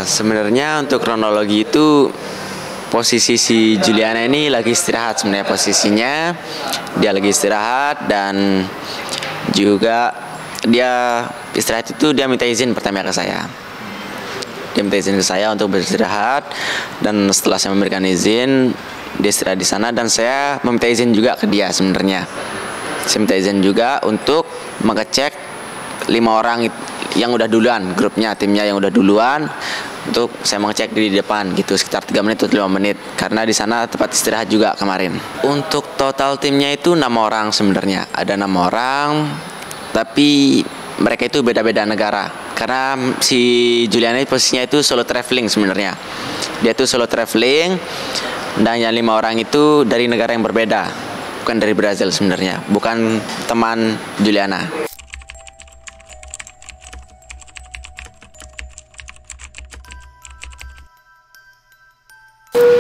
Sebenarnya untuk kronologi itu posisi si Juliana ini lagi istirahat sebenarnya posisinya. Dia lagi istirahat dan juga dia istirahat itu dia minta izin pertama ke saya. Dia minta izin ke saya untuk beristirahat dan setelah saya memberikan izin, dia istirahat di sana dan saya meminta izin juga ke dia sebenarnya. Saya minta izin juga untuk mengecek 5 orang yang udah duluan, grupnya, timnya yang udah duluan, untuk saya mengecek di depan gitu sekitar 3 menit atau 5 menit karena di sana tempat istirahat juga kemarin. Untuk total timnya itu 6 orang sebenarnya. Ada 6 orang tapi mereka itu beda-beda negara. Karena si Juliana posisinya itu solo traveling sebenarnya. Dia itu solo traveling dan yang 5 orang itu dari negara yang berbeda. Bukan dari Brazil sebenarnya, bukan teman Juliana.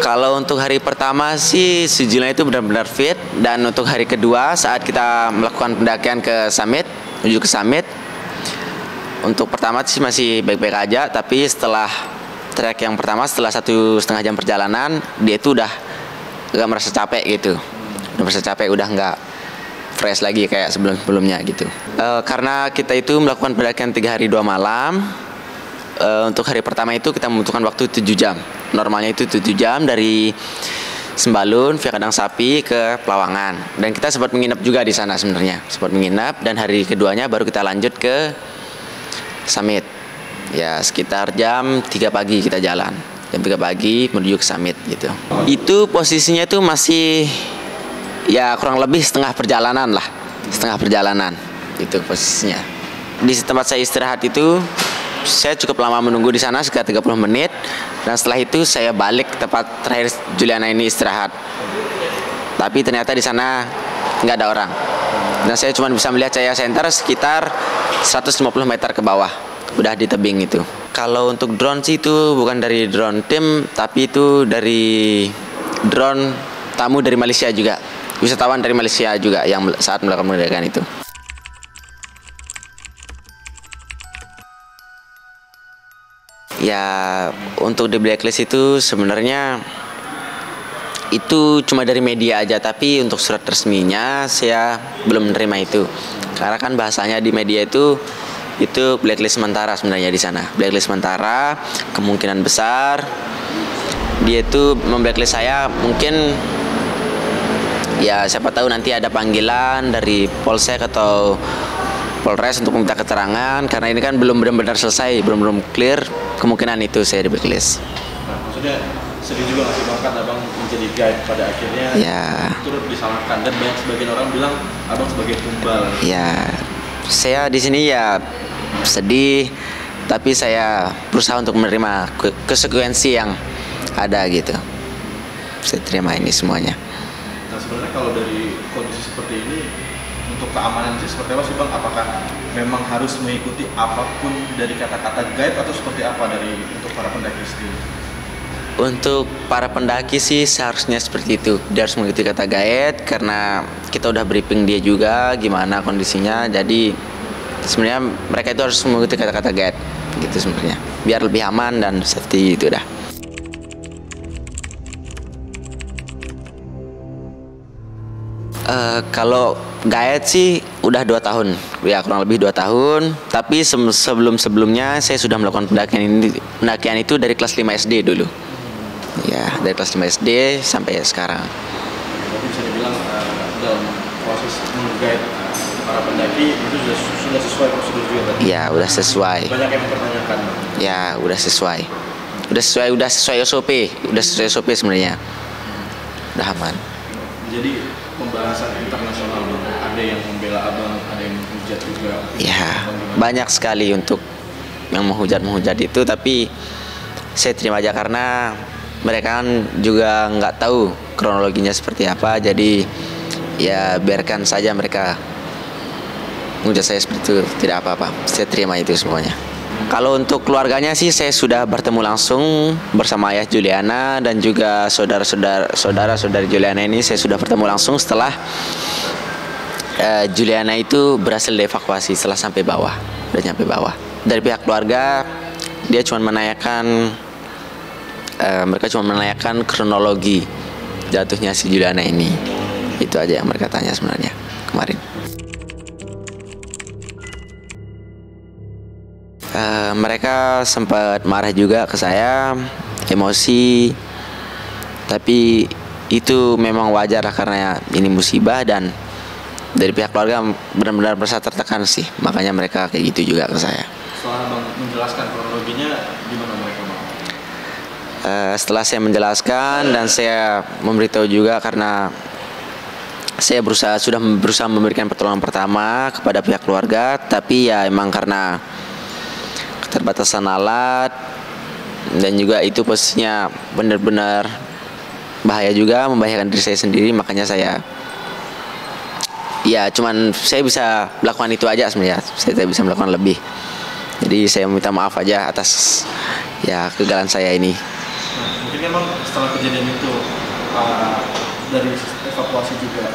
Kalau untuk hari pertama sih si Juliana itu benar-benar fit, dan untuk hari kedua saat kita melakukan pendakian ke summit, menuju ke summit, untuk pertama sih masih baik-baik aja, tapi setelah trek yang pertama, setelah 1,5 jam perjalanan, dia itu udah gak merasa capek gitu. Udah merasa capek, udah nggak fresh lagi kayak sebelum-sebelumnya gitu. Karena kita itu melakukan pendakian 3 hari 2 malam, untuk hari pertama itu kita membutuhkan waktu 7 jam. Normalnya itu 7 jam dari Sembalun via Kandang Sapi ke Pelawangan. Dan kita sempat menginap juga di sana sebenarnya. Sempat menginap dan hari keduanya baru kita lanjut ke summit. Ya sekitar jam 3 pagi kita jalan. Jam 3 pagi menuju ke summit gitu. Itu posisinya itu masih ya kurang lebih setengah perjalanan lah. Setengah perjalanan itu posisinya. Di tempat saya istirahat itu saya cukup lama menunggu di sana sekitar 30 menit dan setelah itu saya balik ke tempat terakhir Juliana ini istirahat. Tapi ternyata di sana nggak ada orang. Dan saya cuma bisa melihat cahaya senter sekitar 150 meter ke bawah. Udah di tebing itu. Kalau untuk drone sih itu bukan dari drone tim, tapi itu dari drone tamu dari Malaysia juga. Wisatawan dari Malaysia juga yang saat melakukan pendakian itu. Ya untuk di blacklist itu sebenarnya itu cuma dari media aja, tapi untuk surat resminya saya belum menerima itu. Karena kan bahasanya di media itu blacklist sementara sebenarnya di sana. Blacklist sementara, kemungkinan besar dia itu memblacklist saya mungkin ya siapa tahu nanti ada panggilan dari Polsek atau Polres untuk meminta keterangan, karena ini kan belum benar-benar selesai, belum clear, kemungkinan itu saya di blacklist. Nah, maksudnya sedih juga nggak sih Bang, kan Abang menjadi guide pada akhirnya ya, turut disalahkan dan sebagian orang bilang Abang sebagai tumbal. Ya, saya di sini ya sedih, tapi saya berusaha untuk menerima konsekuensi yang ada gitu. Saya terima ini semuanya. Nah sebenarnya kalau dari kondisi seperti ini, untuk keamanan sih seperti apa sih Bang? Apakah memang harus mengikuti apapun dari kata-kata guide atau seperti apa untuk para pendaki sendiri? Untuk para pendaki sih seharusnya seperti itu. Dia harus mengikuti kata guide karena kita udah briefing dia juga gimana kondisinya. Jadi sebenarnya mereka itu harus mengikuti kata-kata guide gitu sebenarnya. Biar lebih aman dan safety itu dah. Kalau guide sih udah 2 tahun, ya kurang lebih 2 tahun. Tapi sebelumnya saya sudah melakukan pendakian itu dari kelas 5 SD dulu. Ya dari kelas 5 SD sampai sekarang. Jadi bisa dibilang dalam proses meng-guide para pendaki itu sudah sesuai prosedur juga tadi? Ya udah sesuai. Banyak yang mempertanyakan. Ya udah sesuai. Udah sesuai SOP, udah sesuai SOP sebenarnya. Udah aman. Jadi pembahasan internasional Bang, ada yang membela Abang, ada yang menghujat juga. Ya banyak sekali untuk yang menghujat itu, tapi saya terima aja karena mereka kan juga nggak tahu kronologinya seperti apa, jadi ya biarkan saja mereka menghujat saya seperti itu, tidak apa-apa, saya terima itu semuanya. Kalau untuk keluarganya sih saya sudah bertemu langsung bersama ayah Juliana dan juga saudara-saudari Juliana ini saya sudah bertemu langsung setelah Juliana itu berhasil dievakuasi setelah sampai bawah, udah sampai bawah. Dari pihak keluarga dia cuma menanyakan mereka cuma menanyakan kronologi jatuhnya si Juliana ini. Itu aja yang mereka tanya sebenarnya kemarin. Mereka sempat marah juga ke saya, emosi, tapi itu memang wajar lah karena ini musibah dan dari pihak keluarga benar-benar merasa tertekan sih, makanya mereka kayak gitu juga ke saya. Setelah Bang menjelaskan kronologinya, gimana mereka Bang? Setelah saya menjelaskan dan saya memberitahu juga karena saya sudah berusaha memberikan pertolongan pertama kepada pihak keluarga, tapi ya emang karena keterbatasan alat dan juga itu posisinya benar-benar bahaya juga, membahayakan diri saya sendiri, makanya saya saya bisa melakukan itu aja sebenarnya. Saya tidak bisa melakukan lebih. Jadi saya meminta maaf aja atas ya kegagalan saya ini. Mungkin kan Bang setelah kejadian itu dari evakuasi juga,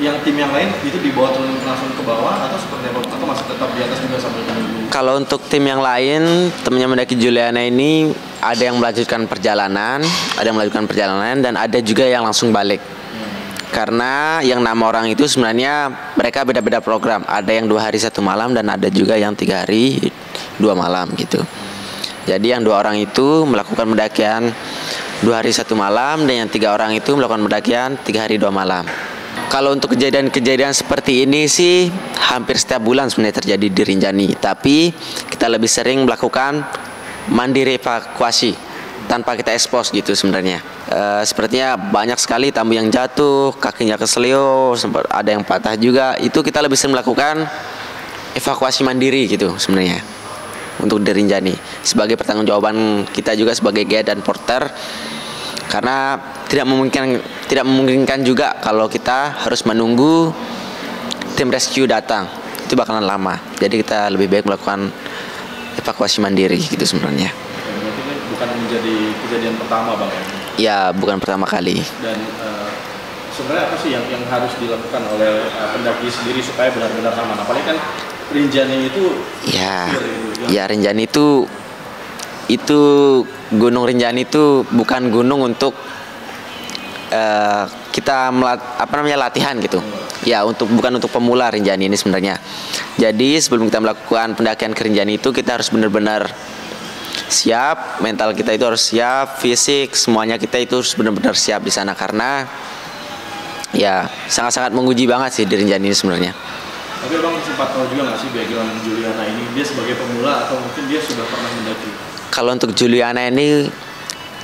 yang tim yang lain itu dibawa turun langsung ke bawah atau seperti apa? Atau masih tetap di atas juga sambil menunggu? Kalau untuk tim yang lain, temannya mendaki Juliana ini ada yang melanjutkan perjalanan, dan ada juga yang langsung balik. Karena yang 6 orang itu sebenarnya mereka beda-beda program. Ada yang 2 hari 1 malam dan ada juga yang 3 hari 2 malam gitu. Jadi yang 2 orang itu melakukan pendakian 2 hari 1 malam dan yang 3 orang itu melakukan pendakian 3 hari 2 malam. Kalau untuk kejadian-kejadian seperti ini sih hampir setiap bulan sebenarnya terjadi di Rinjani. Tapi kita lebih sering melakukan mandiri evakuasi tanpa kita expose gitu sebenarnya. Sepertinya banyak sekali tamu yang jatuh, kakinya keselio, sempat ada yang patah juga. Itu kita lebih sering melakukan evakuasi mandiri gitu sebenarnya untuk di Rinjani. Sebagai pertanggungjawaban kita juga sebagai guide dan porter, karena tidak memungkinkan juga kalau kita harus menunggu tim rescue datang, itu bakalan lama. Jadi kita lebih baik melakukan evakuasi mandiri gitu sebenarnya. Berarti ini bukan menjadi kejadian pertama Bang ya? Ya, bukan pertama kali. Dan sebenarnya apa sih yang harus dilakukan oleh pendaki sendiri supaya benar-benar aman? Apalagi kan Rinjani itu Rinjani itu Gunung Rinjani itu bukan gunung untuk kita latihan gitu. Ya, bukan untuk pemula Rinjani ini sebenarnya. Jadi sebelum kita melakukan pendakian ke Rinjani itu kita harus benar-benar siap, mental kita itu harus siap, fisik semuanya kita itu harus benar-benar siap di sana karena ya sangat-sangat menguji banget sih di Rinjani ini sebenarnya. Tapi Bang sempat tahu juga nggak sih background Juliana ini, dia sebagai pemula atau mungkin dia sudah pernah mendaki? Kalau untuk Juliana ini,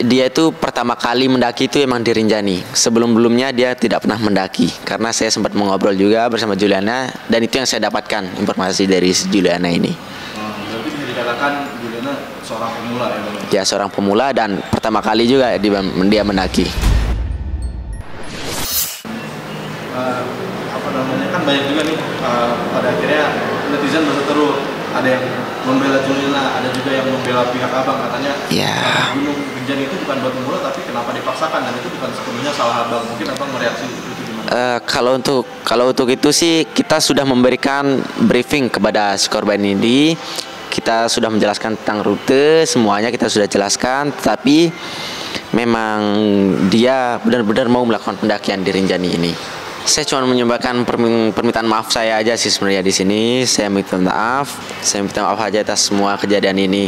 dia itu pertama kali mendaki itu emang di Rinjani. Sebelum-belumnya dia tidak pernah mendaki. Karena saya sempat mengobrol juga bersama Juliana dan itu yang saya dapatkan informasi dari Juliana ini. Berarti bisa dikatakan Juliana seorang pemula ya Bang? Ya, seorang pemula dan pertama kali juga dia mendaki. Kan banyak juga nih pada akhirnya netizen berseteru, ada yang membela Juliana, ada juga yang membela pihak Abang, katanya Gunung Rinjani itu bukan buat pemula tapi kenapa dipaksakan dan itu bukan sepenuhnya salah Abang. Mungkin Abang mereaksi itu gimana? Kalau untuk itu sih kita sudah memberikan briefing kepada si korban ini. Kita sudah menjelaskan tentang rute, semuanya kita sudah jelaskan, tapi memang dia benar-benar mau melakukan pendakian di Rinjani ini. Saya cuma menyampaikan permintaan maaf saya aja sih sebenarnya di sini. Saya minta maaf aja atas semua kejadian ini.